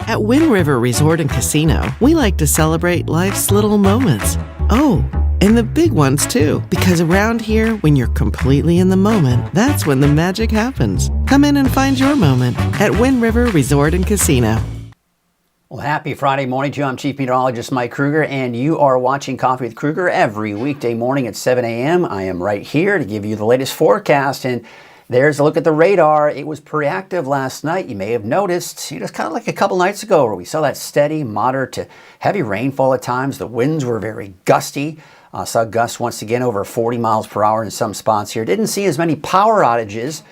At Wind River Resort and Casino, we like to celebrate life's little moments. Oh, and the big ones too, because around here, when you're completely in the moment, that's when the magic happens. Come in and find your moment at Wind River Resort and Casino. Well, happy Friday morning to you. I'm Chief Meteorologist Mike Krueger, and you are watching Coffee with Krueger every weekday morning at 7 a.m. I am right here to give you the latest forecast, and there's a look at the radar. It was pretty active last night. You may have noticed, it's kind of like a couple nights ago where we saw that steady, moderate to heavy rainfall at times. The winds were very gusty. Saw gusts once again over 40 miles per hour in some spots here. Didn't see as many power outages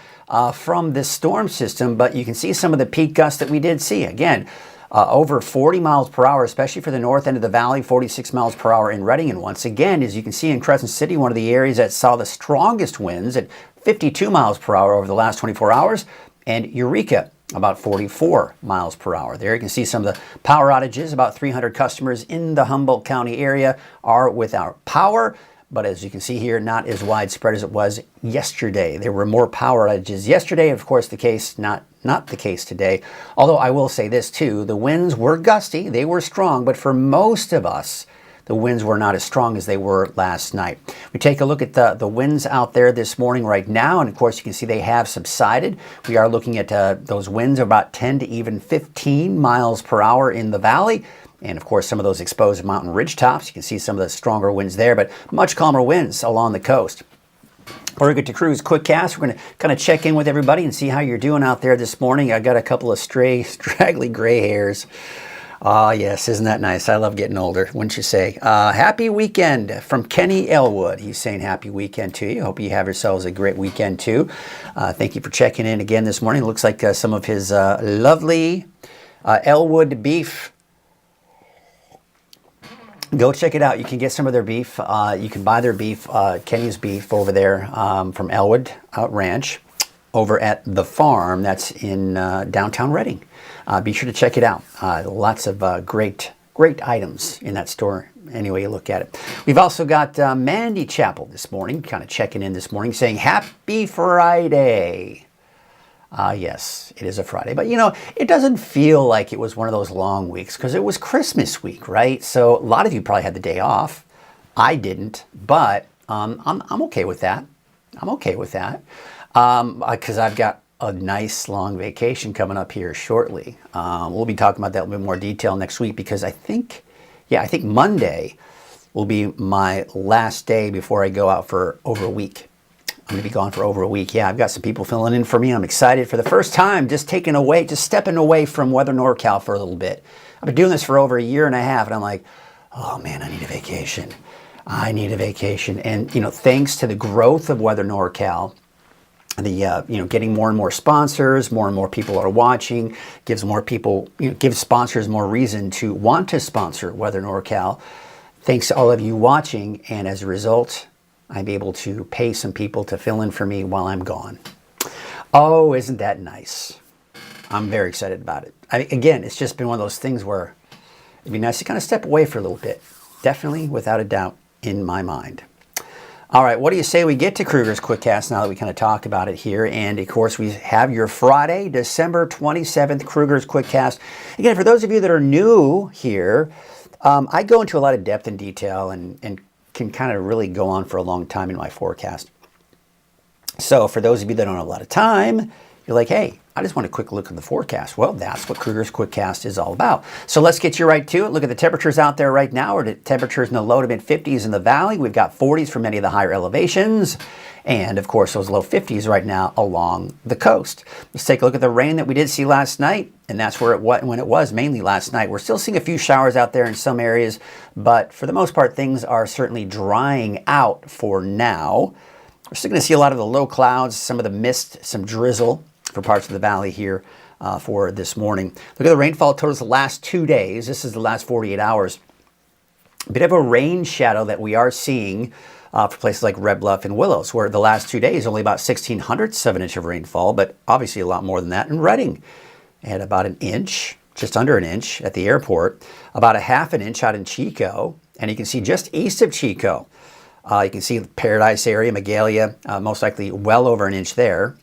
from this storm system, but you can see some of the peak gusts that we did see. Again, over 40 miles per hour, especially for the north end of the valley, 46 miles per hour in Redding. And once again, as you can see in Crescent City, one of the areas that saw the strongest winds at 52 miles per hour over the last 24 hours, and Eureka, about 44 miles per hour. There you can see some of the power outages. About 300 customers in the Humboldt County area are without power, but as you can see here, not as widespread as it was yesterday. There were more power outages yesterday, of course, the case not the case today. Although I will say this too, the winds were gusty, they were strong, but for most of us, the winds were not as strong as they were last night. We take a look at the winds out there this morning right now, and of course you can see they have subsided. We are looking at those winds of about 10 to even 15 miles per hour in the valley. And of course some of those exposed mountain ridge tops, you can see some of the stronger winds there, but much calmer winds along the coast. Before we get to Cruise Quickcast, we're going to kind of check in with everybody and see how you're doing out there this morning. I got a couple of stray, straggly gray hairs. Ah, yes, isn't that nice? I love getting older, wouldn't you say? Happy weekend from Kenny Elwood. He's saying happy weekend to you. Hope you have yourselves a great weekend too. Thank you for checking in again this morning. Looks like some of his lovely Elwood beef. Go check it out. You can get some of their beef. You can buy their beef, Kenny's beef over there from Elwood Ranch over at The Farm. That's in downtown Redding. Be sure to check it out. Lots of great items in that store any way you look at it. We've also got Mandy Chapel this morning, kind of checking in this morning, saying happy Friday. Yes, it is a Friday. But, it doesn't feel like it was one of those long weeks because it was Christmas week, right? So a lot of you probably had the day off. I didn't, but I'm okay with that. I'm okay with that because I've got a nice long vacation coming up here shortly. We'll be talking about that in a little bit more detail next week because I think Monday will be my last day before I go out for over a week. I'm going to be gone for over a week. Yeah, I've got some people filling in for me. I'm excited for the first time, just stepping away from Weather NorCal for a little bit. I've been doing this for over a year and a half, and I'm like, oh man, I need a vacation. I need a vacation. And, thanks to the growth of Weather NorCal, the getting more and more sponsors, more and more people are watching, gives more people, gives sponsors more reason to want to sponsor Weather NorCal. Thanks to all of you watching, and as a result, I'm able to pay some people to fill in for me while I'm gone. Oh, isn't that nice? I'm very excited about it. Again, it's just been one of those things where it'd be nice to kind of step away for a little bit. Definitely, without a doubt, in my mind. All right, what do you say we get to Krueger's Quickcast now that we kind of talked about it here? And of course, we have your Friday, December 27th, Krueger's Quickcast. Again, for those of you that are new here, I go into a lot of depth and detail and can kind of really go on for a long time in my forecast. So for those of you that don't have a lot of time, you're like, hey, I just want a quick look at the forecast. Well, that's what Krueger's Quickcast is all about. So let's get you right to it. Look at the temperatures out there right now. We're at temperatures in the low to mid 50s in the valley. We've got 40s for many of the higher elevations. And of course, those low 50s right now along the coast. Let's take a look at the rain that we did see last night. And that's where when it was mainly last night. We're still seeing a few showers out there in some areas, but for the most part, things are certainly drying out for now. We're still going to see a lot of the low clouds, some of the mist, some drizzle. for parts of the valley here for this morning. Look at the rainfall totals the last 2 days. This is the last 48 hours. A bit of a rain shadow that we are seeing for places like Red Bluff and Willows, where the last 2 days only about 1/1600ths of an inch of rainfall, but obviously a lot more than that in Redding. Had about an inch, just under an inch at the airport, about a half an inch out in Chico, and you can see just east of Chico. You can see the Paradise area, Magalia, most likely well over an inch there.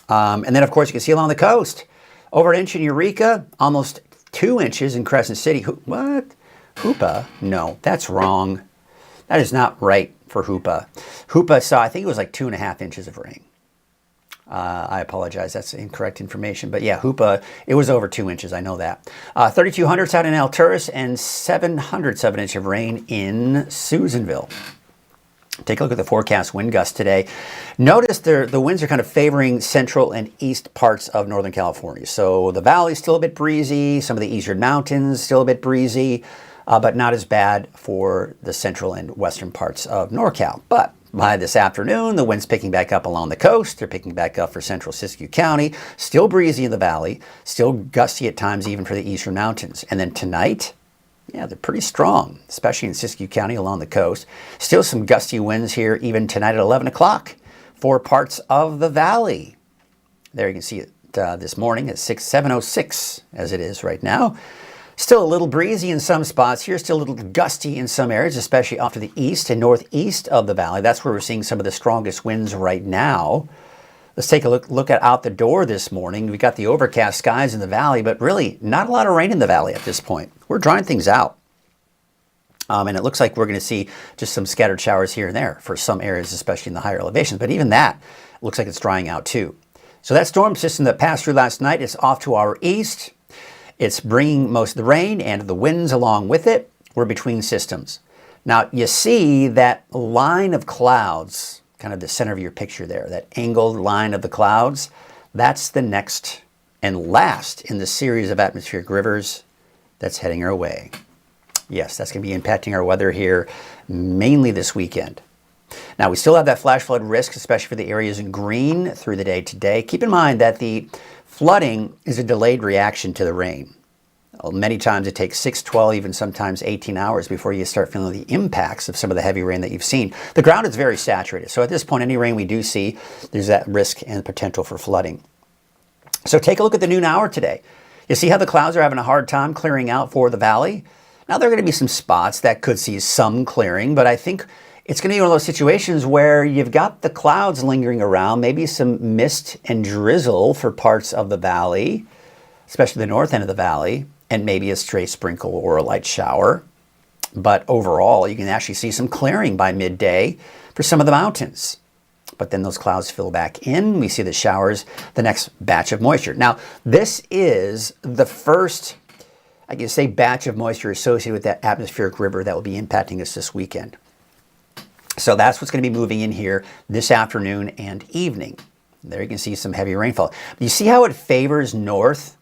And then, of course, you can see along the coast, over an inch in Eureka, almost 2 inches in Crescent City. What? Hoopa? No, that's wrong. That is not right for Hoopa. Hoopa saw, I think it was like 2.5 inches of rain. I apologize, that's incorrect information. But yeah, Hoopa, it was over 2 inches, I know that. 3,200ths out in Alturas and 700ths of an inch of rain in Susanville. Take a look at the forecast wind gusts today. Notice the winds are kind of favoring central and east parts of Northern California. So the valley's still a bit breezy, some of the eastern mountains still a bit breezy, but not as bad for the central and western parts of NorCal. But by this afternoon, the wind's picking back up along the coast. They're picking back up for central Siskiyou County. Still breezy in the valley, still gusty at times even for the eastern mountains. And then tonight, yeah, they're pretty strong, especially in Siskiyou County along the coast. Still some gusty winds here even tonight at 11 o'clock for parts of the valley. There you can see it this morning at 7:06 as it is right now. Still a little breezy in some spots here, still a little gusty in some areas, especially off to the east and northeast of the valley. That's where we're seeing some of the strongest winds right now. Let's take a look at out the door this morning. We got the overcast skies in the valley, but really not a lot of rain in the valley at this point. We're drying things out. And it looks like we're going to see just some scattered showers here and there for some areas, especially in the higher elevations. But even that looks like it's drying out too. So that storm system that passed through last night is off to our east. It's bringing most of the rain and the winds along with it. We're between systems. Now you see that line of clouds, kind of the center of your picture there, that angled line of the clouds. That's the next and last in the series of atmospheric rivers that's heading our way. Yes, that's going to be impacting our weather here mainly this weekend. Now we still have that flash flood risk, especially for the areas in green through the day today. Keep in mind that the flooding is a delayed reaction to the rain. Many times it takes 6, 12, even sometimes 18 hours before you start feeling the impacts of some of the heavy rain that you've seen. The ground is very saturated. So at this point, any rain we do see, there's that risk and potential for flooding. So take a look at the noon hour today. You see how the clouds are having a hard time clearing out for the valley? Now there are going to be some spots that could see some clearing, but I think it's going to be one of those situations where you've got the clouds lingering around, maybe some mist and drizzle for parts of the valley, especially the north end of the valley, and maybe a stray sprinkle or a light shower. But overall, you can actually see some clearing by midday for some of the mountains. But then those clouds fill back in. We see the showers, the next batch of moisture. Now, this is the first, I can say, batch of moisture associated with that atmospheric river that will be impacting us this weekend. So that's what's going to be moving in here this afternoon and evening. There you can see some heavy rainfall. You see how it favors north,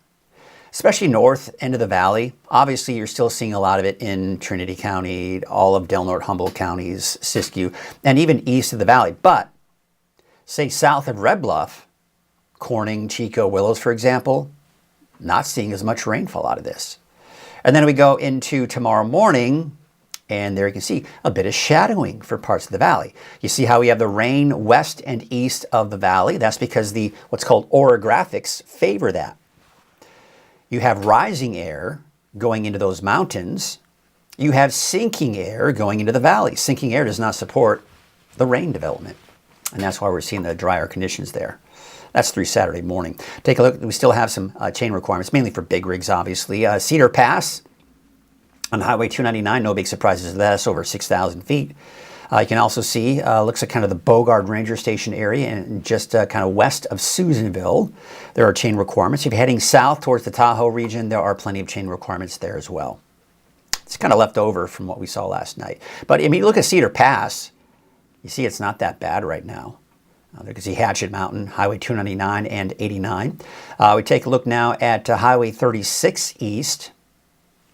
especially north end of the valley. Obviously, you're still seeing a lot of it in Trinity County, all of Del Norte, Humboldt counties, Siskiyou, and even east of the valley. But say south of Red Bluff, Corning, Chico, Willows, for example, not seeing as much rainfall out of this. And then we go into tomorrow morning, and there you can see a bit of shadowing for parts of the valley. You see how we have the rain west and east of the valley. That's because the what's called orographics favor that. You have rising air going into those mountains. You have sinking air going into the valley. Sinking air does not support the rain development. And that's why we're seeing the drier conditions there. That's through Saturday morning. Take a look. We still have some chain requirements, mainly for big rigs, obviously. Cedar Pass on Highway 299, no big surprises there. That's over 6,000 feet. You can also see, looks like kind of the Bogard Ranger Station area and just kind of west of Susanville. There are chain requirements. If you're heading south towards the Tahoe region, there are plenty of chain requirements there as well. It's kind of left over from what we saw last night. But I mean, look at Cedar Pass. You see it's not that bad right now. There you can see Hatchet Mountain, Highway 299 and 89. We take a look now at Highway 36 East.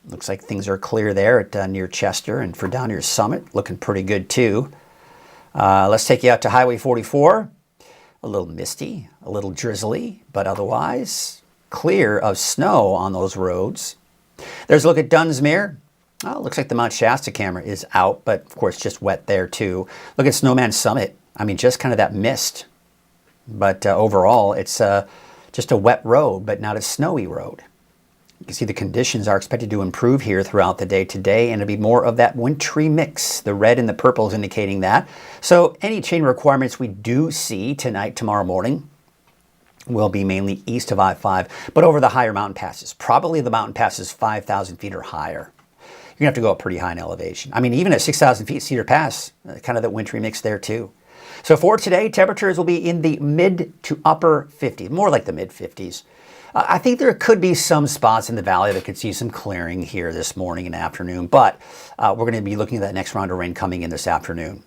Looks like things are clear there at near Chester, and for down near Summit, looking pretty good too. Let's take you out to Highway 44. A little misty, a little drizzly, but otherwise clear of snow on those roads. There's a look at Dunsmuir. Oh, looks like the Mount Shasta camera is out, but of course just wet there too. Look at Snowman Summit. I mean, just kind of that mist. But overall, it's just a wet road, but not a snowy road. You can see the conditions are expected to improve here throughout the day today, and it'll be more of that wintry mix. The red and the purple is indicating that. So any chain requirements we do see tonight, tomorrow morning, will be mainly east of I-5, but over the higher mountain passes. Probably the mountain passes 5,000 feet or higher. You're going to have to go up pretty high in elevation. I mean, even at 6,000 feet, Cedar Pass, kind of that wintry mix there too. So for today, temperatures will be in the mid to upper 50s, more like the mid 50s. I think there could be some spots in the valley that could see some clearing here this morning and afternoon, but we're going to be looking at that next round of rain coming in this afternoon.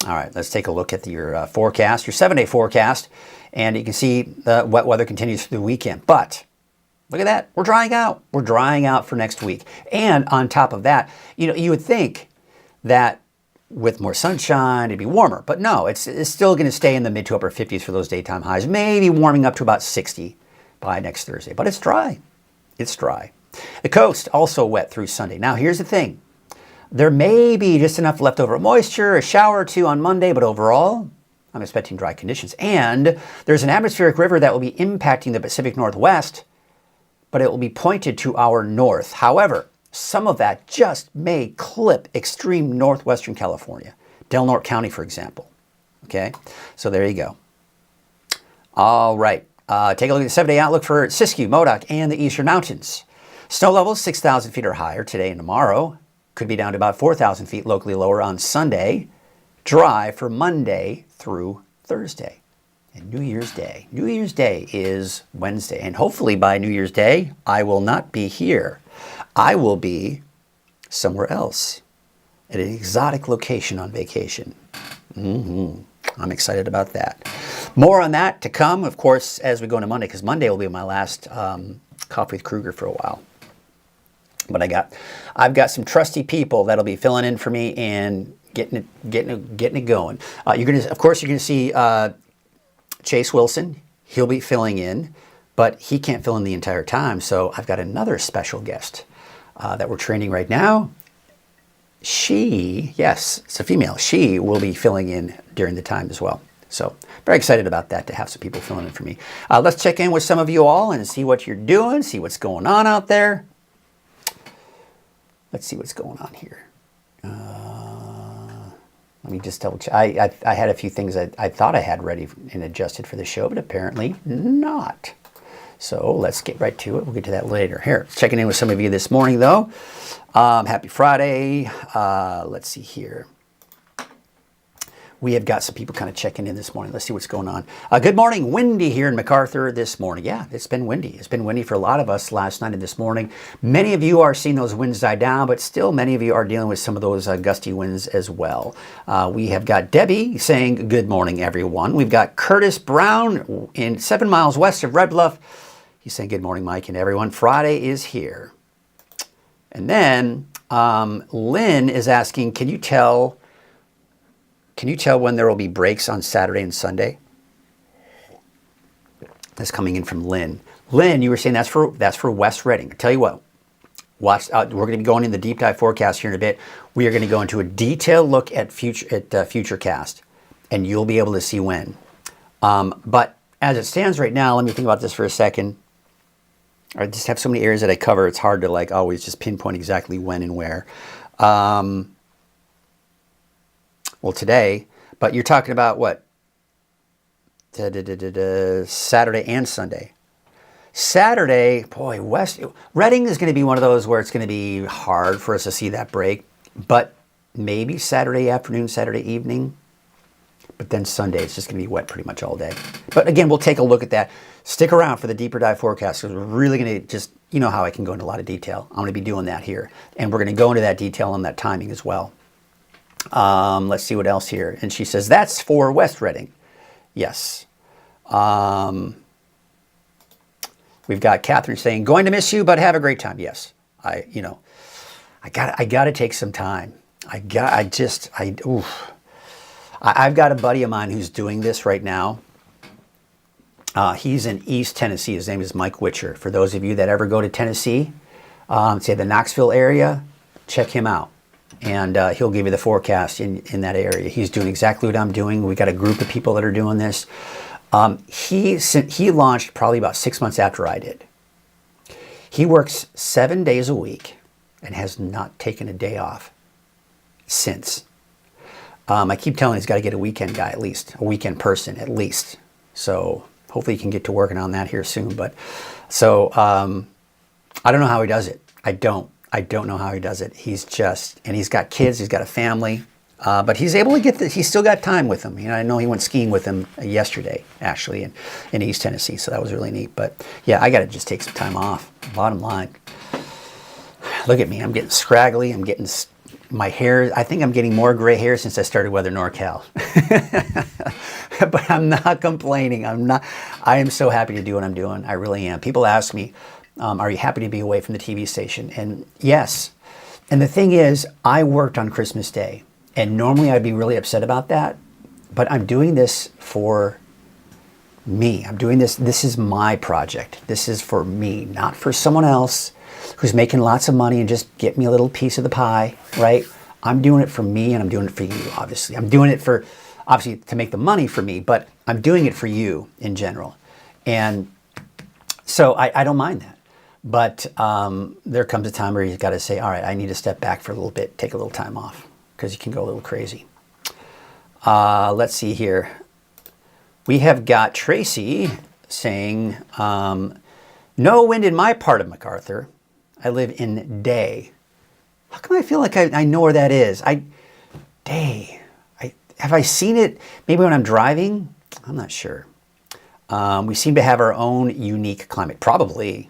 All right, let's take a look at your forecast, your 7-day forecast, and you can see the wet weather continues through the weekend. But look at that, we're drying out. We're drying out for next week. And on top of that, you would think that with more sunshine, it'd be warmer. But no, it's still going to stay in the mid to upper 50s for those daytime highs, maybe warming up to about 60 by next Thursday. But it's dry. It's dry. The coast also wet through Sunday. Now, here's the thing. There may be just enough leftover moisture, a shower or two on Monday, but overall, I'm expecting dry conditions. And there's an atmospheric river that will be impacting the Pacific Northwest, but it will be pointed to our north. However, some of that just may clip extreme northwestern California, Del Norte County, for example. Okay, so there you go. All right, take a look at the 7-day outlook for Siskiyou, Modoc, and the Eastern Mountains. Snow levels 6,000 feet or higher today and tomorrow. Could be down to about 4,000 feet locally lower on Sunday. Dry for Monday through Thursday. And New Year's Day. New Year's Day is Wednesday. And hopefully by New Year's Day, I will not be here. I will be somewhere else at an exotic location on vacation. I'm excited about that. More on that to come, of course, as we go into Monday, because Monday will be my last Coffee with Krueger for a while. But I've got some trusty people that'll be filling in for me and getting it going. You're gonna see Chase Wilson. He'll be filling in, but he can't fill in the entire time. So I've got another special guest that we're training right now. Yes, it's a female. She will be filling in during the time as well. So very excited about that, to have some people filling in for me. Let's check in with some of you all and see what you're doing, see what's going on out there. Let's see what's going on here. Let me just double check. I had a few things I thought I had ready and adjusted for the show, but apparently not. So let's get right to it. We'll get to that later. Here, checking in with some of you this morning, though. Happy Friday. Let's see here. We have got some people kind of checking in this morning. Let's see what's going on. Good morning. Windy here in MacArthur this morning. Yeah, it's been windy. It's been windy for a lot of us last night and this morning. Many of you are seeing those winds die down, but still many of you are dealing with some of those gusty winds as well. We have got Debbie saying, good morning, everyone. We've got Curtis Brown in 7 miles west of Red Bluff. He's saying, good morning, Mike and everyone. Friday is here. And then Lynn is asking, can you tell when there will be breaks on Saturday and Sunday? That's coming in from Lynn. Lynn, you were saying that's for West Reading. I tell you what, watch. We're going to be going in the deep dive forecast here in a bit. We are going to go into a detailed look at Futurecast, and you'll be able to see when. But as it stands right now, let me think about this for a second. I just have so many areas that I cover. It's hard to always just pinpoint exactly when and where. Well, today, but you're talking about what? Saturday and Sunday. Saturday, boy, Reading is going to be one of those where it's going to be hard for us to see that break, but maybe Saturday afternoon, Saturday evening. But then Sunday, it's just going to be wet pretty much all day. But again, we'll take a look at that. Stick around for the deeper dive forecast, because we're really going to just, you know how I can go into a lot of detail. I'm going to be doing that here. And we're going to go into that detail on that timing as well. Let's see what else here. And she says, that's for West Reading. Yes. We've got Catherine saying, going to miss you, but have a great time. Yes. I got to take some time. I've got a buddy of mine who's doing this right now. He's in East Tennessee. His name is Mike Witcher. For those of you that ever go to Tennessee, say the Knoxville area, check him out. And he'll give you the forecast in that area. He's doing exactly what I'm doing. We got a group of people that are doing this. He launched probably about 6 months after I did. He works 7 days a week and has not taken a day off since. I keep telling him he's got to get a weekend guy at least, a weekend person at least. So hopefully he can get to working on that here soon. But so I don't know how he does it. I don't know how he does it. He's got kids, he's got a family, but he's able to get he's still got time with them. You know, I know he went skiing with them yesterday, actually, in East Tennessee, so that was really neat. But yeah, I got to just take some time off, bottom line. Look at me, I'm getting scraggly, I'm getting, my hair, I think I'm getting more gray hair since I started Weather NorCal. But I'm not complaining, I am so happy to do what I'm doing, I really am. People ask me, are you happy to be away from the TV station? And yes. And the thing is, I worked on Christmas Day. And normally I'd be really upset about that. But I'm doing this for me. I'm doing this. This is my project. This is for me, not for someone else who's making lots of money and just get me a little piece of the pie, right? I'm doing it for me and I'm doing it for you, obviously. I'm doing it for, obviously, to make the money for me, but I'm doing it for you in general. And so I don't mind that. But there comes a time where you've got to say, all right, I need to step back for a little bit, take a little time off, because you can go a little crazy. Let's see here. We have got Tracy saying, no wind in my part of MacArthur. I live in Day. How come I feel like I know where that is? Day. Have I seen it maybe when I'm driving? I'm not sure. We seem to have our own unique climate. Probably.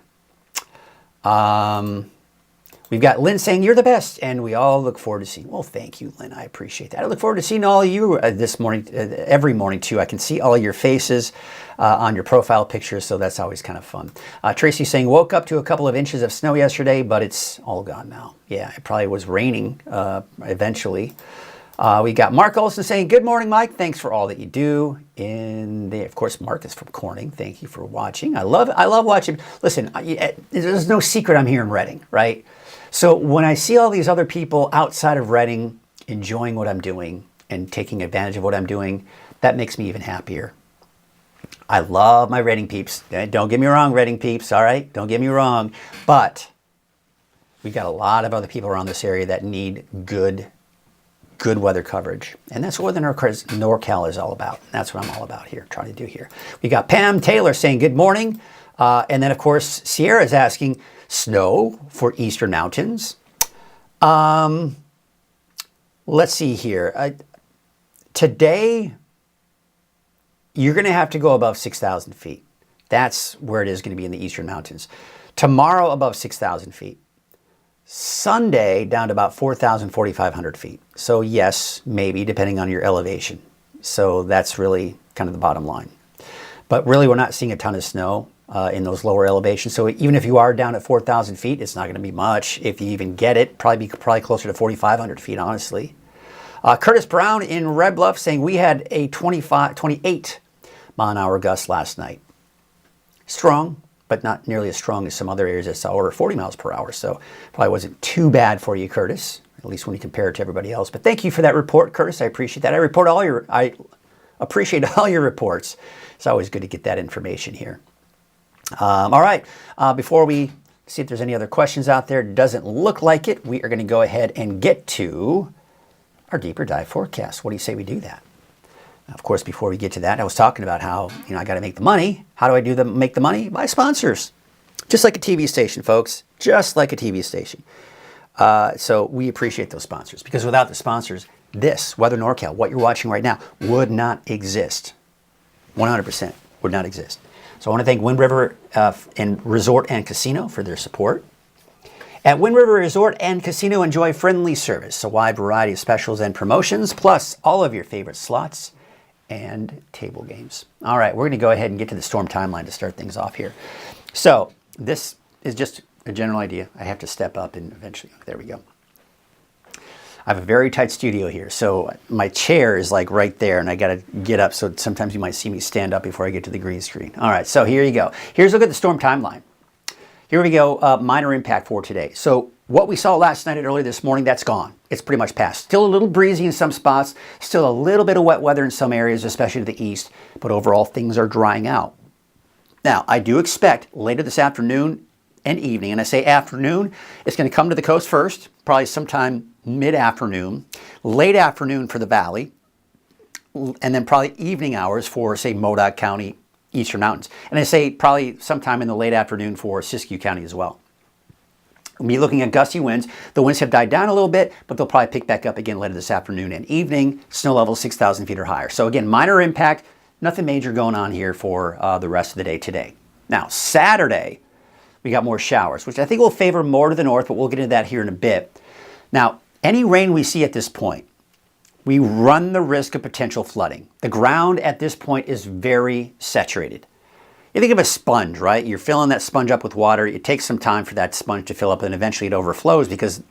We've got Lynn saying, you're the best, and we all look forward to seeing. Well, thank you, Lynn. I appreciate that. I look forward to seeing all of you this morning, every morning, too. I can see all your faces on your profile pictures, so that's always kind of fun. Tracy saying, woke up to a couple of inches of snow yesterday, but it's all gone now. Yeah, it probably was raining eventually. We got Mark Olson saying, good morning, Mike. Thanks for all that you do. Of course, Mark is from Corning. Thank you for watching. I love watching. Listen, there's no secret I'm here in Reading, right? So when I see all these other people outside of Reading enjoying what I'm doing and taking advantage of what I'm doing, that makes me even happier. I love my Reading peeps. Don't get me wrong, Reading peeps, all right? Don't get me wrong. But we got a lot of other people around this area that need good weather coverage. And that's what NorCal is all about. That's what I'm all about here, trying to do here. We got Pam Taylor saying good morning. And then, of course, Sierra is asking, snow for Eastern Mountains. Let's see here. Today, you're going to have to go above 6,000 feet. That's where it is going to be in the Eastern Mountains. Tomorrow, above 6,000 feet. Sunday, down to about 4,000, 4,500 feet. So yes, maybe, depending on your elevation. So that's really kind of the bottom line. But really, we're not seeing a ton of snow in those lower elevations. So even if you are down at 4,000 feet, it's not going to be much. If you even get it, probably closer to 4,500 feet, honestly. Curtis Brown in Red Bluff saying, we had a 28 mile an hour gust last night. Strong, but not nearly as strong as some other areas that saw over 40 miles per hour. So probably wasn't too bad for you, Curtis, at least when you compare it to everybody else. But thank you for that report, Curtis. I appreciate that. I appreciate all your reports. It's always good to get that information here. All right, before we see if there's any other questions out there, doesn't look like it, we are going to go ahead and get to our deeper dive forecast. What do you say we do that? Now, of course, before we get to that, I was talking about how, I got to make the money. How do I make the money? By sponsors. Just like a TV station, folks. Just like a TV station. So we appreciate those sponsors, because without the sponsors, this, Weather NorCal, what you're watching right now, would not exist. 100% would not exist. So I want to thank Wind River and Resort and Casino for their support. At Wind River Resort and Casino, enjoy friendly service, a wide variety of specials and promotions, plus all of your favorite slots and table games. All right, we're going to go ahead and get to the storm timeline to start things off here. So this is just a general idea. I have to step up and eventually, there we go. I have a very tight studio here, so my chair is like right there, and I got to get up, so sometimes you might see me stand up before I get to the green screen. All right, so here you go. Here's a look at the storm timeline. Here we go, minor impact for today. So what we saw last night and early this morning, that's gone. It's pretty much past. Still a little breezy in some spots, still a little bit of wet weather in some areas, especially to the east, but overall things are drying out. Now, I do expect later this afternoon and evening, and I say afternoon, it's going to come to the coast first, probably sometime mid-afternoon, late afternoon for the valley, and then probably evening hours for, say, Modoc County, Eastern Mountains. And I say probably sometime in the late afternoon for Siskiyou County as well. We'll be looking at gusty winds. The winds have died down a little bit, but they'll probably pick back up again later this afternoon and evening. Snow level 6,000 feet or higher. So again, minor impact, nothing major going on here for the rest of the day today. Now, Saturday, we got more showers, which I think will favor more to the north, but we'll get into that here in a bit. Now, any rain we see at this point, we run the risk of potential flooding. The ground at this point is very saturated. You think of a sponge, right? You're filling that sponge up with water. It takes some time for that sponge to fill up, and eventually it overflows because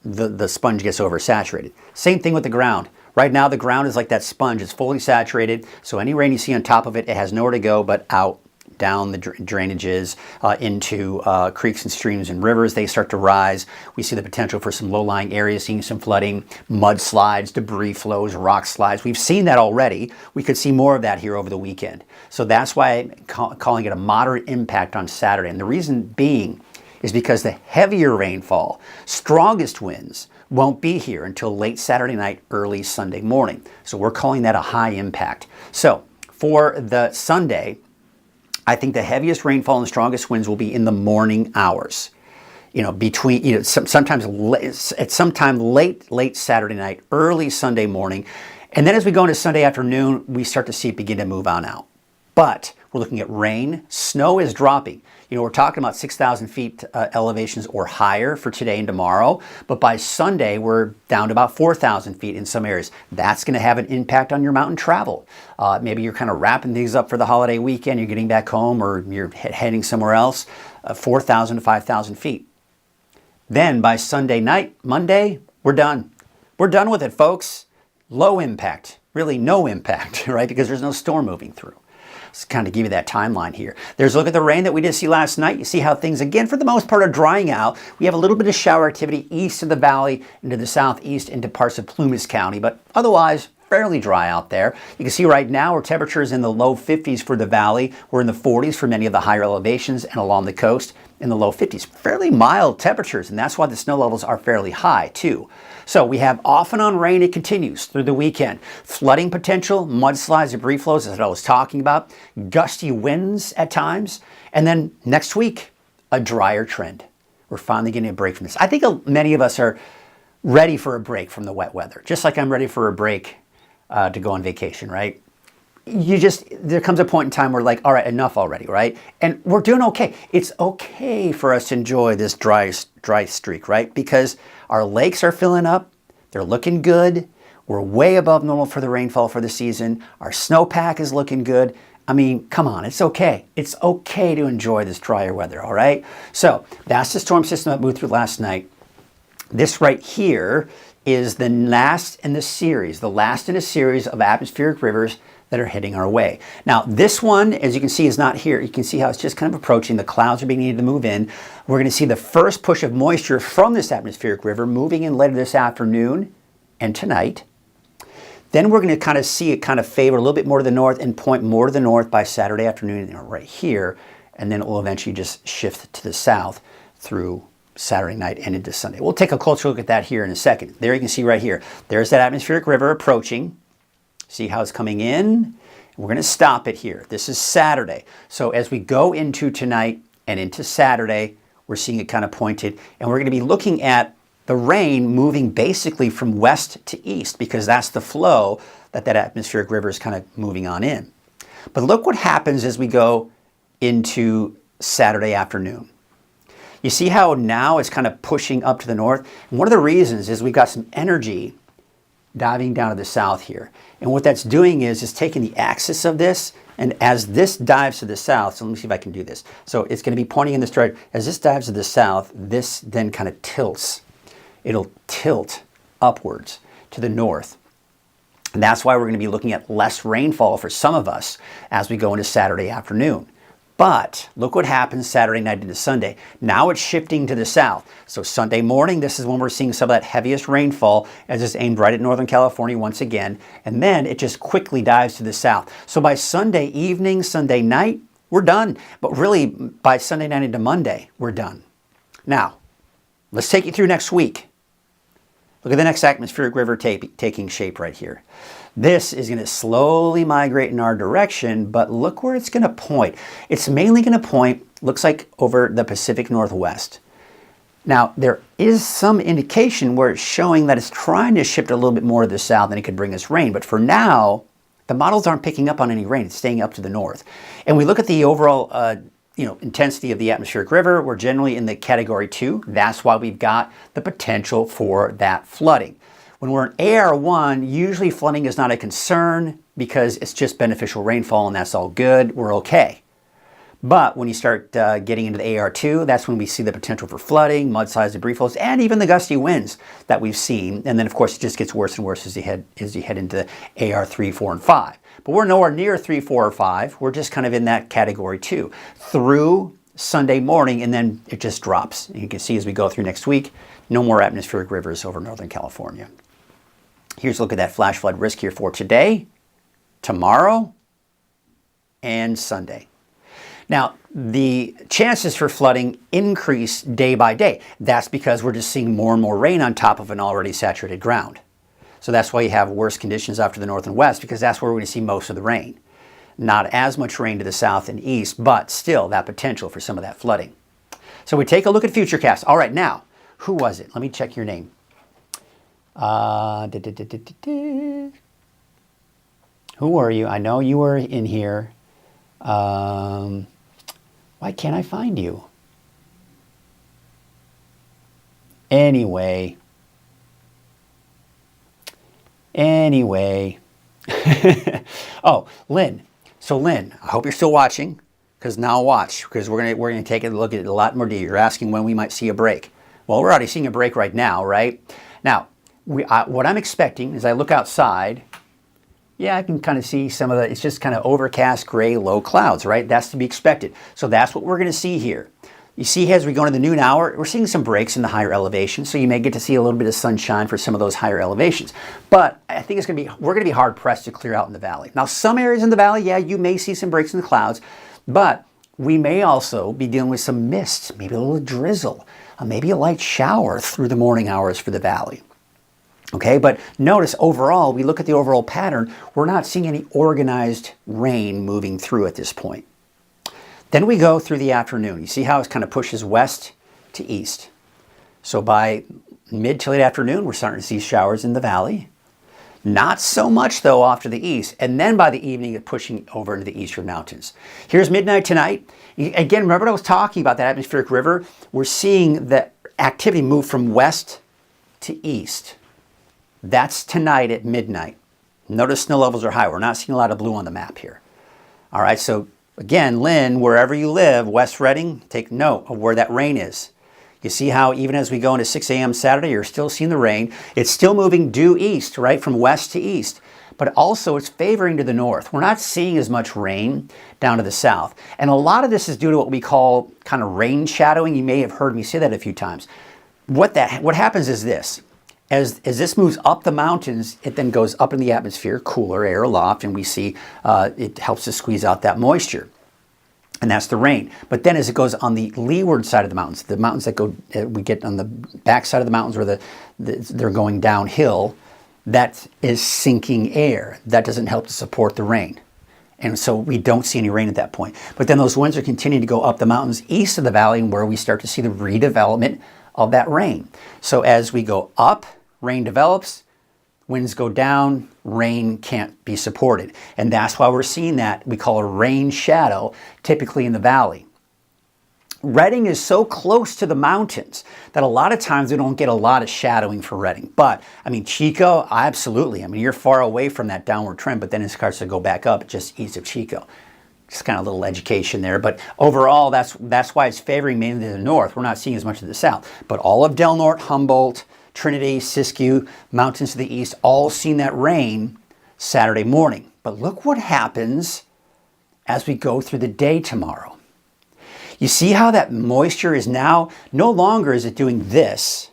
the sponge gets oversaturated. Same thing with the ground. Right now, the ground is like that sponge. It's fully saturated, so any rain you see on top of it, it has nowhere to go but out, down the drainages into creeks and streams and rivers. They start to rise. We see the potential for some low-lying areas, seeing some flooding, mudslides, debris flows, rock slides. We've seen that already. We could see more of that here over the weekend. So that's why I'm calling it a moderate impact on Saturday. And the reason being is because the heavier rainfall, strongest winds, won't be here until late Saturday night, early Sunday morning. So we're calling that a high impact. So for the Sunday, I think the heaviest rainfall and strongest winds will be in the morning hours. Between, sometimes at sometime late Saturday night, early Sunday morning. And then as we go into Sunday afternoon, we start to see it begin to move on out. But we're looking at rain. Snow is dropping. We're talking about 6,000 feet elevations or higher for today and tomorrow. But by Sunday, we're down to about 4,000 feet in some areas. That's going to have an impact on your mountain travel. Maybe you're kind of wrapping things up for the holiday weekend. You're getting back home or you're heading somewhere else. 4,000 to 5,000 feet. Then by Sunday night, Monday, we're done. We're done with it, folks. Low impact. Really no impact, right? Because there's no storm moving through. Just kind of give you that timeline here. There's a look at the rain that we did see last night. You see how things, again, for the most part, are drying out. We have a little bit of shower activity east of the valley, into the southeast, into parts of Plumas County, but otherwise, fairly dry out there. You can see right now our temperatures in the low 50s for the valley. We're in the 40s for many of the higher elevations and along the coast in the low 50s. Fairly mild temperatures, and that's why the snow levels are fairly high, too. So we have off and on rain. It continues through the weekend. Flooding potential, mudslides, debris flows, as I was talking about, gusty winds at times. And then next week, a drier trend. We're finally getting a break from this. I think many of us are ready for a break from the wet weather, just like I'm ready for a break to go on vacation, right? There comes a point in time where like, all right, enough already, right? And we're doing okay. It's okay for us to enjoy this dry streak, right? Because our lakes are filling up. They're looking good. We're way above normal for the rainfall for the season. Our snowpack is looking good. I mean, come on, it's okay. It's okay to enjoy this drier weather, all right? So that's the storm system that moved through last night. This right here is the last in a series of atmospheric rivers that are heading our way. Now, this one, as you can see, is not here. You can see how it's just kind of approaching. The clouds are beginning to move in. We're going to see the first push of moisture from this atmospheric river moving in later this afternoon and tonight. Then we're going to kind of see it kind of favor a little bit more to the north and point more to the north by Saturday afternoon right here. And then it will eventually just shift to the south through Saturday night and into Sunday. We'll take a closer look at that here in a second. There you can see right here. There's that atmospheric river approaching. See how it's coming in? We're going to stop it here. This is Saturday. So as we go into tonight and into Saturday, we're seeing it kind of pointed. And we're going to be looking at the rain moving basically from west to east because that's the flow that atmospheric river is kind of moving on in. But look what happens as we go into Saturday afternoon. You see how now it's kind of pushing up to the north? And one of the reasons is we've got some energy diving down to the south here. And what that's doing is taking the axis of this, and as this dives to the south, so let me see if I can do this. So it's going to be pointing in this direction. As this dives to the south, this then kind of tilts. It'll tilt upwards to the north. And that's why we're going to be looking at less rainfall for some of us as we go into Saturday afternoon. But look what happens Saturday night into Sunday. Now it's shifting to the south. So Sunday morning, this is when we're seeing some of that heaviest rainfall as it's aimed right at Northern California once again. And then it just quickly dives to the south. So by Sunday evening, Sunday night, we're done. But really, by Sunday night into Monday, we're done. Now, let's take you through next week. Look at the next atmospheric river taking shape right here. This is going to slowly migrate in our direction, but look where it's going to point. It's mainly going to point, looks like, over the Pacific Northwest. Now, there is some indication where it's showing that it's trying to shift a little bit more to the south and it could bring us rain. But for now, the models aren't picking up on any rain. It's staying up to the north. And we look at the overall intensity of the atmospheric river. We're generally in the category 2. That's why we've got the potential for that flooding. When we're in AR1, usually flooding is not a concern because it's just beneficial rainfall and that's all good. We're okay. But when you start getting into the AR2, that's when we see the potential for flooding, mudslides, debris flows, and even the gusty winds that we've seen. And then, of course, it just gets worse and worse as you head into AR3, 4, and 5. But we're nowhere near 3, 4, or 5. We're just kind of in that category 2 through Sunday morning, and then it just drops. And you can see as we go through next week, no more atmospheric rivers over Northern California. Here's a look at that flash flood risk here for today, tomorrow, and Sunday. Now, the chances for flooding increase day by day. That's because we're just seeing more and more rain on top of an already saturated ground. So that's why you have worse conditions out to the north and west, because that's where we're going to see most of the rain. Not as much rain to the south and east, but still that potential for some of that flooding. So we take a look at Futurecast. All right, now, who was it? Let me check your name. Who are you? I know you were in here. Why can't I find you? Anyway. Oh, Lynn. So Lynn, I hope you're still watching, because now watch, because we're gonna take a look at it a lot more detail. You're asking when we might see a break. Well, we're already seeing a break right now, right? Now, what I'm expecting as I look outside, yeah, I can kind of see some of the, it's just kind of overcast, gray, low clouds, right? That's to be expected. So that's what we're going to see here. You see, as we go into the noon hour, we're seeing some breaks in the higher elevations, so you may get to see a little bit of sunshine for some of those higher elevations. But I think we're going to be hard pressed to clear out in the valley. Now, some areas in the valley, yeah, you may see some breaks in the clouds, but we may also be dealing with some mist, maybe a little drizzle, maybe a light shower through the morning hours for the valley. Okay, but notice overall, we look at the overall pattern, we're not seeing any organized rain moving through at this point. Then we go through the afternoon. You see how it kind of pushes west to east. So by mid to late afternoon, we're starting to see showers in the valley. Not so much, though, off to the east. And then by the evening, it's pushing over into the eastern mountains. Here's midnight tonight. Again, remember what I was talking about, that atmospheric river? We're seeing the activity move from west to east. That's tonight at midnight. Notice snow levels are high. We're not seeing a lot of blue on the map here. All right, so again, Lynn, wherever you live, West Redding, take note of where that rain is. You see how even as we go into 6 a.m. Saturday, you're still seeing the rain. It's still moving due east, right, from west to east. But also it's favoring to the north. We're not seeing as much rain down to the south. And a lot of this is due to what we call kind of rain shadowing. You may have heard me say that a few times. What happens is this. As this moves up the mountains, it then goes up in the atmosphere, cooler air aloft, and we see it helps to squeeze out that moisture. And that's the rain. But then as it goes on the leeward side of the mountains that go, we get on the back side of the mountains where they're going downhill, that is sinking air. That doesn't help to support the rain. And so we don't see any rain at that point. But then those winds are continuing to go up the mountains east of the valley, where we start to see the redevelopment of that rain. So as we go up, rain develops, winds go down, rain can't be supported. And that's why we're seeing that we call a rain shadow typically in the valley. Redding is so close to the mountains that a lot of times we don't get a lot of shadowing for Redding. But, I mean, Chico, absolutely. I mean, you're far away from that downward trend, but then it starts to go back up just east of Chico. Just kind of a little education there. But overall, that's why it's favoring mainly the north. We're not seeing as much of the south. But all of Del Norte, Humboldt, Trinity, Siskiyou, mountains to the east, all seen that rain Saturday morning. But look what happens as we go through the day tomorrow. You see how that moisture is now, no longer is it doing this,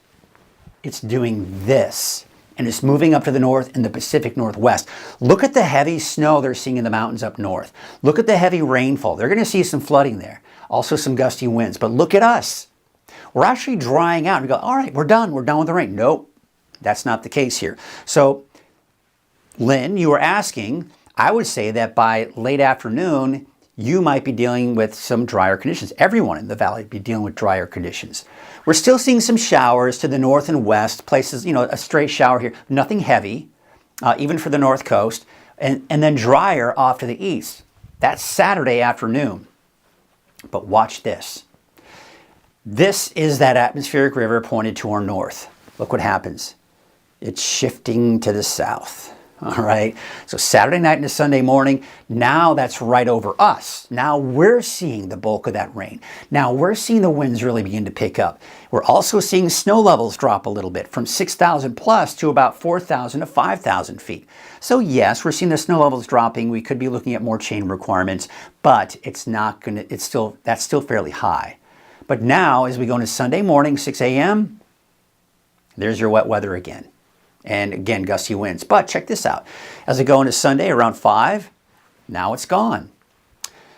it's doing this. And it's moving up to the north in the Pacific Northwest. Look at the heavy snow they're seeing in the mountains up north. Look at the heavy rainfall. They're going to see some flooding there. Also some gusty winds. But look at us. We're actually drying out. We go, all right, we're done. We're done with the rain. Nope, that's not the case here. So, Lynn, you were asking, I would say that by late afternoon, you might be dealing with some drier conditions. Everyone in the valley be dealing with drier conditions. We're still seeing some showers to the north and west, places, a stray shower here, nothing heavy, even for the north coast, and then drier off to the east. That's Saturday afternoon. But watch this. This is that atmospheric river pointed to our north. Look what happens. It's shifting to the south. All right. So Saturday night into Sunday morning, now that's right over us. Now we're seeing the bulk of that rain. Now we're seeing the winds really begin to pick up. We're also seeing snow levels drop a little bit from 6,000 plus to about 4,000 to 5,000 feet. So yes, we're seeing the snow levels dropping. We could be looking at more chain requirements, but that's still fairly high. But now as we go into Sunday morning, 6 a.m., there's your wet weather again. And again, gusty winds. But check this out. As we go into Sunday around 5, now it's gone.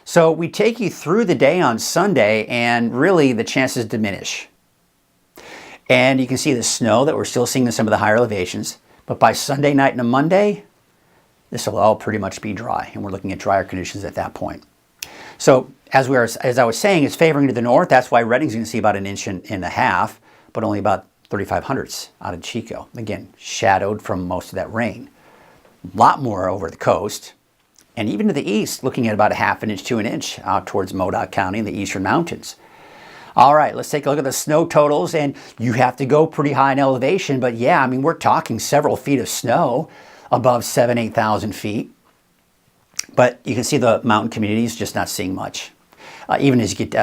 So we take you through the day on Sunday and really the chances diminish. And you can see the snow that we're still seeing in some of the higher elevations. But by Sunday night and Monday, this will all pretty much be dry. And we're looking at drier conditions at that point. So as I was saying, it's favoring to the north. That's why Redding's going to see about an inch and a half, but only about 3,500ths out of Chico. Again, shadowed from most of that rain. A lot more over the coast. And even to the east, looking at about a half an inch to an inch out towards Modoc County and the eastern mountains. All right, let's take a look at the snow totals. And you have to go pretty high in elevation. But yeah, I mean, we're talking several feet of snow above 7,000, 8,000 feet. But you can see the mountain communities just not seeing much. Even as you get,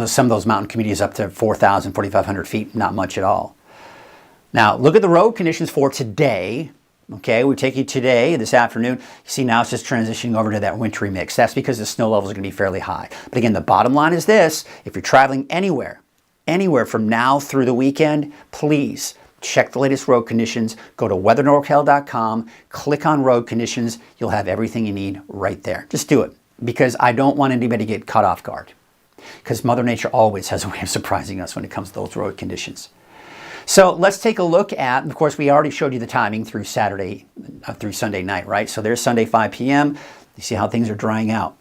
some of those mountain communities up to 4,000, 4,500 feet, not much at all. Now, look at the road conditions for today. Okay, we take you today, this afternoon. You see now it's just transitioning over to that wintry mix. That's because the snow levels are going to be fairly high. But again, the bottom line is this. If you're traveling anywhere from now through the weekend, please check the latest road conditions. Go to weathernorcal.com, click on road conditions. You'll have everything you need right there. Just do it. Because I don't want anybody to get caught off guard. Because Mother Nature always has a way of surprising us when it comes to those road conditions. So let's take a look at, of course, we already showed you the timing through Sunday night, right? So there's Sunday 5 p.m. You see how things are drying out.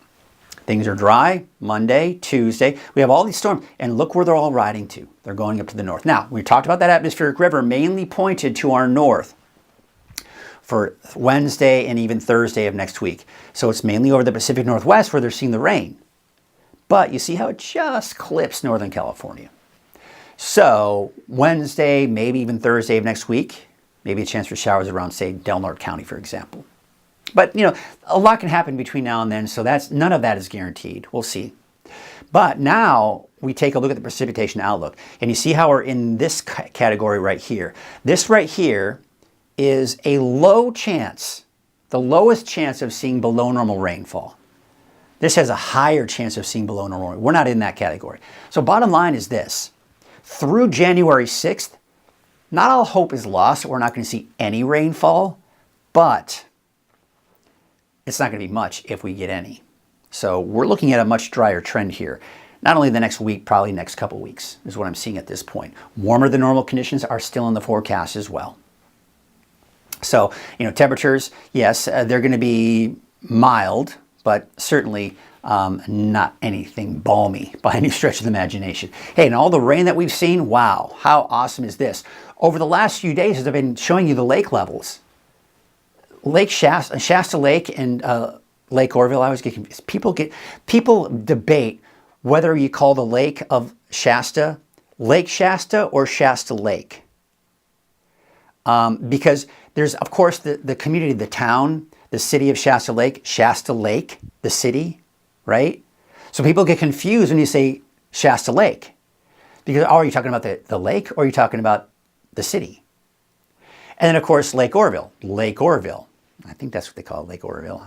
Things are dry Monday, Tuesday. We have all these storms, and look where they're all riding to. They're going up to the north. Now, we talked about that atmospheric river mainly pointed to our north for Wednesday and even Thursday of next week. So it's mainly over the Pacific Northwest where they're seeing the rain. But you see how it just clips Northern California. So Wednesday, maybe even Thursday of next week, maybe a chance for showers around, say, Del Norte County, for example. But, a lot can happen between now and then, so none of that is guaranteed. We'll see. But now we take a look at the precipitation outlook, and you see how we're in this category right here. This right here is a low chance, the lowest chance of seeing below normal rainfall. This has a higher chance of seeing below normal. We're not in that category. So bottom line is this. Through January 6th, not all hope is lost. We're not going to see any rainfall, but it's not going to be much if we get any. So we're looking at a much drier trend here. Not only the next week, probably next couple weeks is what I'm seeing at this point. Warmer than normal conditions are still in the forecast as well. So, temperatures, yes, they're going to be mild, but certainly not anything balmy by any stretch of the imagination. Hey, and all the rain that we've seen, wow, how awesome is this? Over the last few days, as I've been showing you the lake levels, Lake Shasta Lake and Lake Orville, I always get confused. People debate whether you call the lake of Shasta Lake Shasta or Shasta Lake. Because there's, of course, the community, the town, the city of Shasta Lake, the city, right? So people get confused when you say Shasta Lake. Because, are you talking about the lake or are you talking about the city. And then, of course, Lake Oroville. Lake Oroville. I think that's what they call it, Lake Oroville.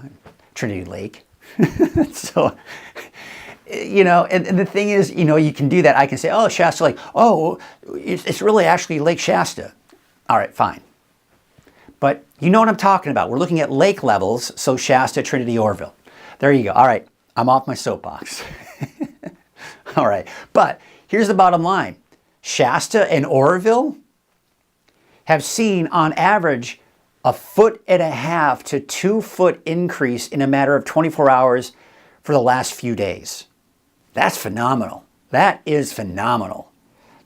Trinity Lake. So, you know, and the thing is, you know, you can do that. I can say, oh, Shasta Lake. Oh, it's really actually Lake Shasta. All right, fine. But you know what I'm talking about. We're looking at lake levels, so Shasta, Trinity, Oroville. There you go. All right, I'm off my soapbox. All right, but here's the bottom line. Shasta and Oroville have seen, on average, 1.5 to 2 foot increase in a matter of 24 hours for the last few days. That's phenomenal. That is phenomenal.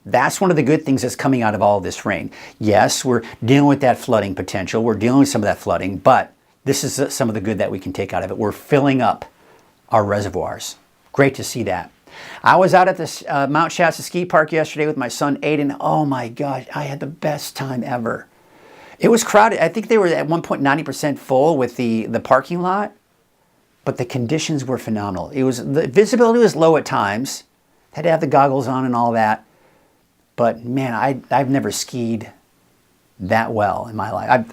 That's one of the good things that's coming out of all this rain. Yes, we're dealing with that flooding potential. We're dealing with some of that flooding, but this is some of the good that we can take out of it. We're filling up our reservoirs. Great to see that. I was out at this Mount Shasta Ski Park yesterday with my son Aiden. Oh my gosh, I had the best time ever. It was crowded. I think they were at one point 90% full with the parking lot, but the conditions were phenomenal. The visibility was low at times. Had to have the goggles on and all that. But man, I've never skied that well in my life.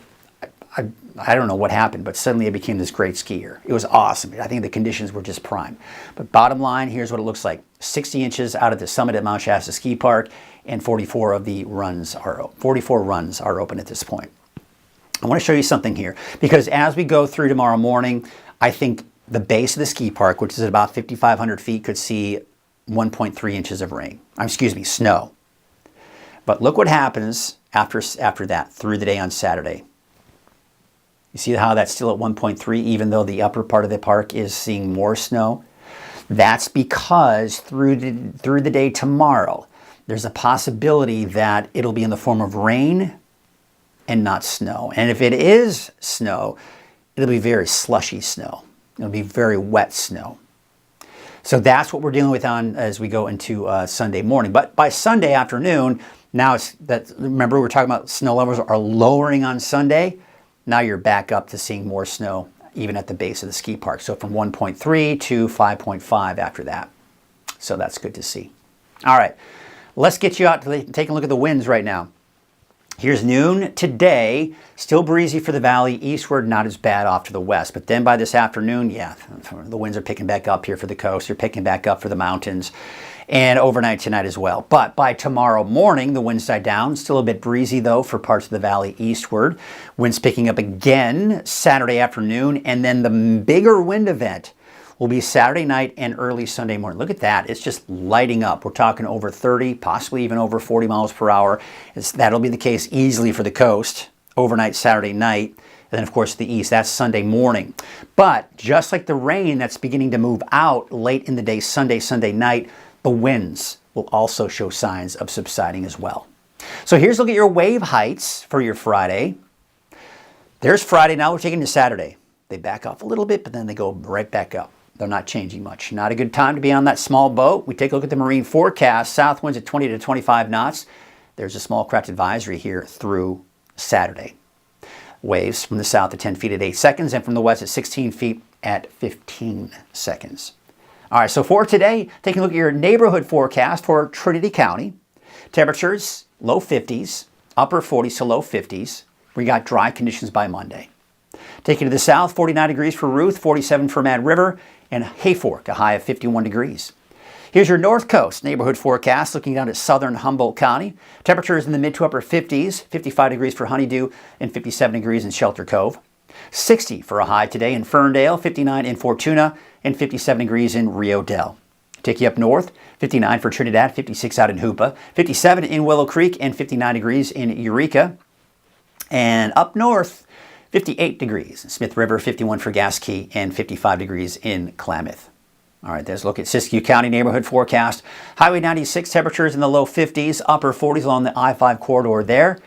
I don't know what happened, but suddenly I became this great skier. It was awesome. I think the conditions were just prime. But bottom line, here's what it looks like. 60 inches out at the summit at Mount Shasta Ski Park, and 44 runs are open at this point. I want to show you something here, because as we go through tomorrow morning, I think the base of the ski park, which is at about 5,500 feet, could see 1.3 inches of snow. But look what happens after that through the day on Saturday. You see how that's still at 1.3, even though the upper part of the park is seeing more snow? That's because through the day tomorrow, there's a possibility that it'll be in the form of rain and not snow. And if it is snow, it'll be very slushy snow. It'll be very wet snow. So that's what we're dealing with as we go into Sunday morning. But by Sunday afternoon, remember we're talking about snow levels are lowering on Sunday. Now you're back up to seeing more snow even at the base of the ski park. So from 1.3 to 5.5 after that. So that's good to see. All right, let's get you out to take a look at the winds right now. Here's noon today, still breezy for the valley, eastward, not as bad off to the west. But then by this afternoon, yeah, the winds are picking back up here for the coast. They're picking back up for the mountains, and overnight tonight as well. But by tomorrow morning, the winds die down. Still a bit breezy, though, for parts of the valley eastward. Winds picking up again Saturday afternoon, and then the bigger wind event will be Saturday night and early Sunday morning. Look at that. It's just lighting up. We're talking over 30, possibly even over 40 miles per hour. That'll be the case easily for the coast overnight Saturday night. And then, of course, the east. That's Sunday morning. But just like the rain that's beginning to move out late in the day, Sunday night, the winds will also show signs of subsiding as well. So here's a look at your wave heights for your Friday. There's Friday. Now we're taking to Saturday. They back off a little bit, but then they go right back up. They're not changing much. Not a good time to be on that small boat. We take a look at the marine forecast. South winds at 20 to 25 knots. There's a small craft advisory here through Saturday. Waves from the south at 10 feet at 8 seconds, and from the west at 16 feet at 15 seconds. All right, so for today, taking a look at your neighborhood forecast for Trinity County. Temperatures, low 50s, upper 40s to low 50s. We got dry conditions by Monday. Taking to the south, 49 degrees for Ruth, 47 for Mad River, and Hayfork, a high of 51 degrees. Here's your North Coast neighborhood forecast, looking down at southern Humboldt County. Temperatures in the mid to upper 50s, 55 degrees for Honeydew, and 57 degrees in Shelter Cove. 60 for a high today in Ferndale, 59 in Fortuna, and 57 degrees in Rio Dell. Take you up north, 59 for Trinidad, 56 out in Hoopa, 57 in Willow Creek, and 59 degrees in Eureka. And up north, 58 degrees. Smith River, 51 for Gasquet, and 55 degrees in Klamath. All right, there's a look at Siskiyou County neighborhood forecast. Highway 96 temperatures in the low 50s, upper 40s along the I-5 corridor there.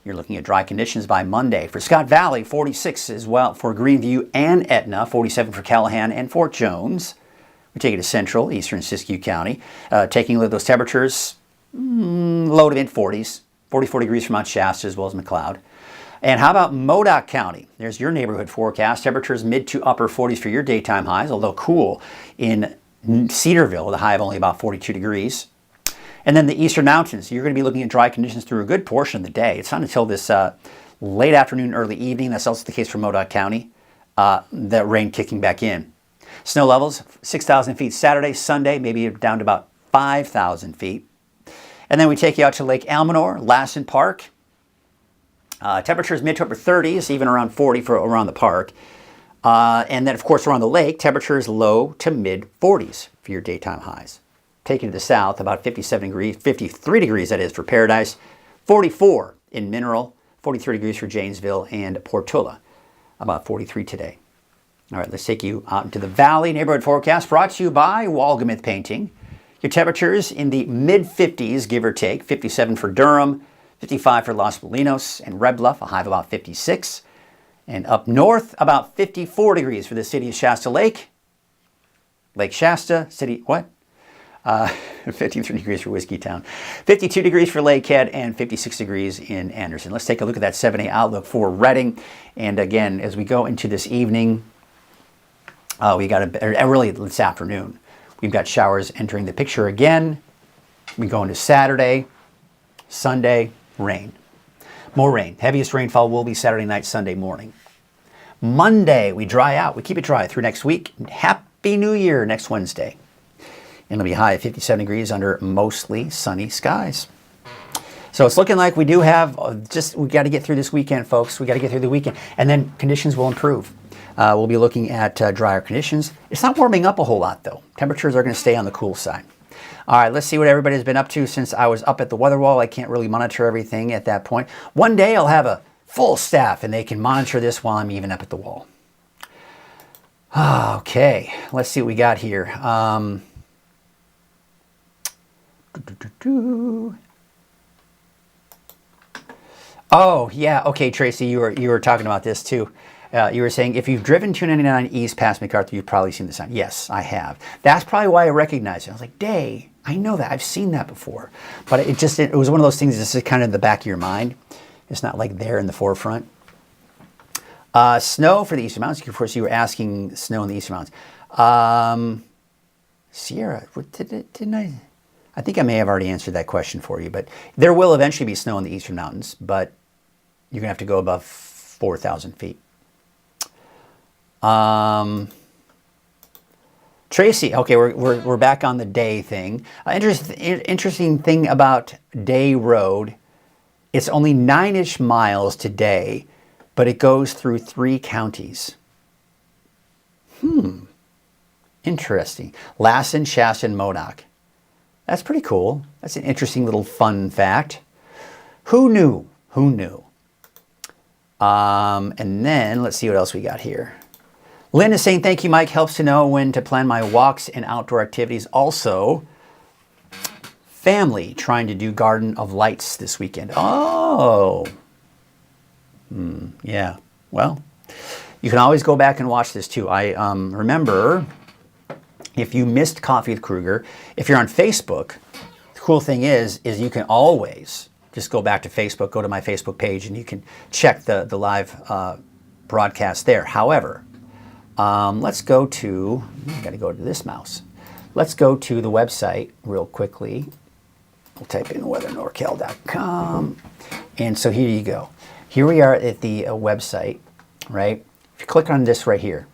You're looking at dry conditions by Monday. For Scott Valley, 46 as well for Greenview and Etna, 47 for Callahan and Fort Jones. We take it to central, eastern Siskiyou County. Taking a look at those temperatures, low to mid 40s, 44 degrees for Mount Shasta as well as McLeod. And how about Modoc County? There's your neighborhood forecast. Temperatures mid to upper 40s for your daytime highs, although cool in Cedarville with a high of only about 42 degrees. And then the Eastern Mountains, you're going to be looking at dry conditions through a good portion of the day. It's not until this late afternoon, early evening, that's also the case for Modoc County, that rain kicking back in. Snow levels, 6,000 feet Saturday, Sunday, maybe down to about 5,000 feet. And then we take you out to Lake Almanor, Lassen Park. Temperatures mid to upper 30s, even around 40 for around the park. And then, of course, around the lake, temperatures low to mid 40s for your daytime highs. Taking to the south, about 57 degrees, 53 degrees that is for Paradise, 44 in Mineral, 43 degrees for Janesville and Portola, about 43 today. All right, let's take you out into the valley neighborhood forecast brought to you by Walgamith Painting. Your temperatures in the mid 50s, give or take, 57 for Durham, 55 for Los Molinos and Red Bluff, a high of about 56. And up north, about 54 degrees for the city of Shasta Lake. Lake Shasta, city, what? 53 degrees for Whiskey Town, 52 degrees for Lakehead, and 56 degrees in Anderson. Let's take a look at that 7-day outlook for Redding. And again, as we go into this evening, we got really this afternoon, we've got showers entering the picture again. We go into Saturday, Sunday, rain. More rain. Heaviest rainfall will be Saturday night, Sunday morning. Monday, we dry out. We keep it dry through next week. Happy New Year next Wednesday. And it'll be high at 57 degrees under mostly sunny skies. So it's looking like we do have, we got to get through this weekend, folks. We got to get through the weekend. And then conditions will improve. We'll be looking at drier conditions. It's not warming up a whole lot, though. Temperatures are going to stay on the cool side. All right, let's see what everybody's been up to since I was up at the weather wall. I can't really monitor everything at that point. One day I'll have a full staff and they can monitor this while I'm even up at the wall. Okay, let's see what we got here. Oh, yeah. Okay, Tracy, you were talking about this too. You were saying if you've driven 299 East past MacArthur, you've probably seen the sign. Yes, I have. That's probably why I recognized it. I was like, Day, I know that. I've seen that before. But it was one of those things that's just kind of in the back of your mind. It's not like there in the forefront. Snow for the Eastern Mountains. Of course, you were asking snow in the Eastern Mountains. Sierra, didn't I? I think I may have already answered that question for you, but there will eventually be snow in the Eastern Mountains, but you're going to have to go above 4,000 feet. Tracy, okay, we're back on the Day thing. Interesting thing about Day Road, it's only 9-ish miles to Day, but it goes through 3 counties. Interesting. Lassen, Shasta, and Modoc. That's pretty cool. That's an interesting little fun fact. Who knew? Who knew? And then let's see what else we got here. Lynn is saying, thank you, Mike. Helps to know when to plan my walks and outdoor activities. Also, family trying to do Garden of Lights this weekend. Oh. Yeah. Well, you can always go back and watch this too. I remember, if you missed Coffee with Krueger, if you're on Facebook, the cool thing is you can always just go back to Facebook, go to my Facebook page, and you can check the live broadcast there. However, let's go to, I got to go to this mouse. Let's go to the website real quickly. We'll type in weathernorcal.com. And so here you go. Here we are at the website, right? If you click on this right here,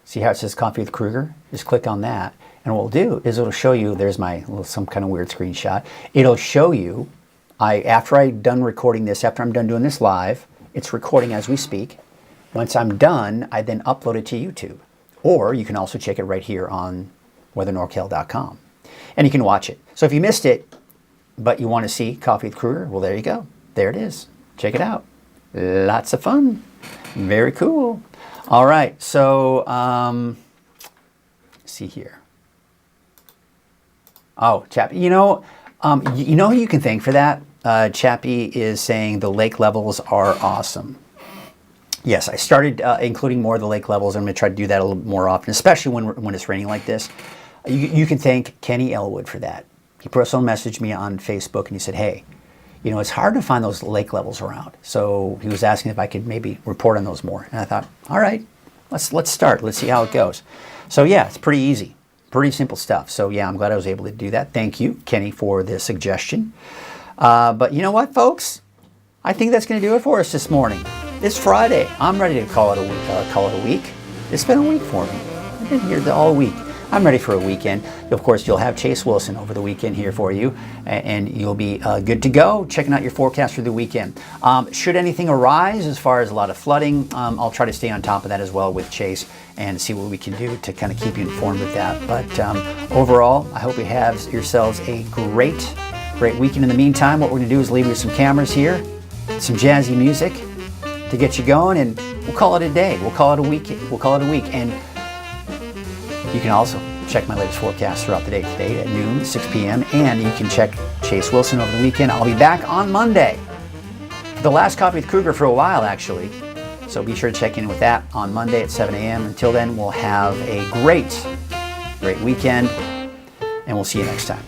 see how it says Coffee with Krueger? Just click on that. And what we'll do is it'll show you, there's my some kind of weird screenshot. It'll show you, after I'm done recording this, after I'm done doing this live, it's recording as we speak. Once I'm done, I then upload it to YouTube. Or you can also check it right here on weathernorcal.com. And you can watch it. So if you missed it, but you want to see Coffee with Krueger, well, there you go. There it is. Check it out. Lots of fun. Very cool. All right. So, see here. Oh, Chappie, you know who you can thank for that? Chappie is saying the lake levels are awesome. Yes, I started including more of the lake levels. I'm going to try to do that a little more often, especially when it's raining like this. You can thank Kenny Elwood for that. He personally messaged me on Facebook and he said, hey, you know, it's hard to find those lake levels around. So he was asking if I could maybe report on those more. And I thought, all right, let's start. Let's see how it goes. So yeah, it's pretty easy. Pretty simple stuff. So yeah, I'm glad I was able to do that. Thank you, Kenny, for the suggestion. But you know what, folks? I think that's going to do it for us this morning. It's Friday. I'm ready to call it a week. It's been a week for me. I've been here all week. I'm ready for a weekend. Of course, you'll have Chase Wilson over the weekend here for you, and you'll be good to go, checking out your forecast for the weekend. Should anything arise as far as a lot of flooding, I'll try to stay on top of that as well with Chase and see what we can do to kind of keep you informed with that. But overall, I hope you have yourselves a great weekend. In the meantime, what we're going to do is leave you with some cameras here, some jazzy music to get you going, and we'll call it a day. We'll call it a week. And you can also check my latest forecast throughout the day today at noon, 6 p.m. And you can check Chase Wilson over the weekend. I'll be back on Monday. The last copy with Krueger for a while, actually. So be sure to check in with that on Monday at 7 a.m. Until then, we'll have a great weekend. And we'll see you next time.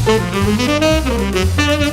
Thank you.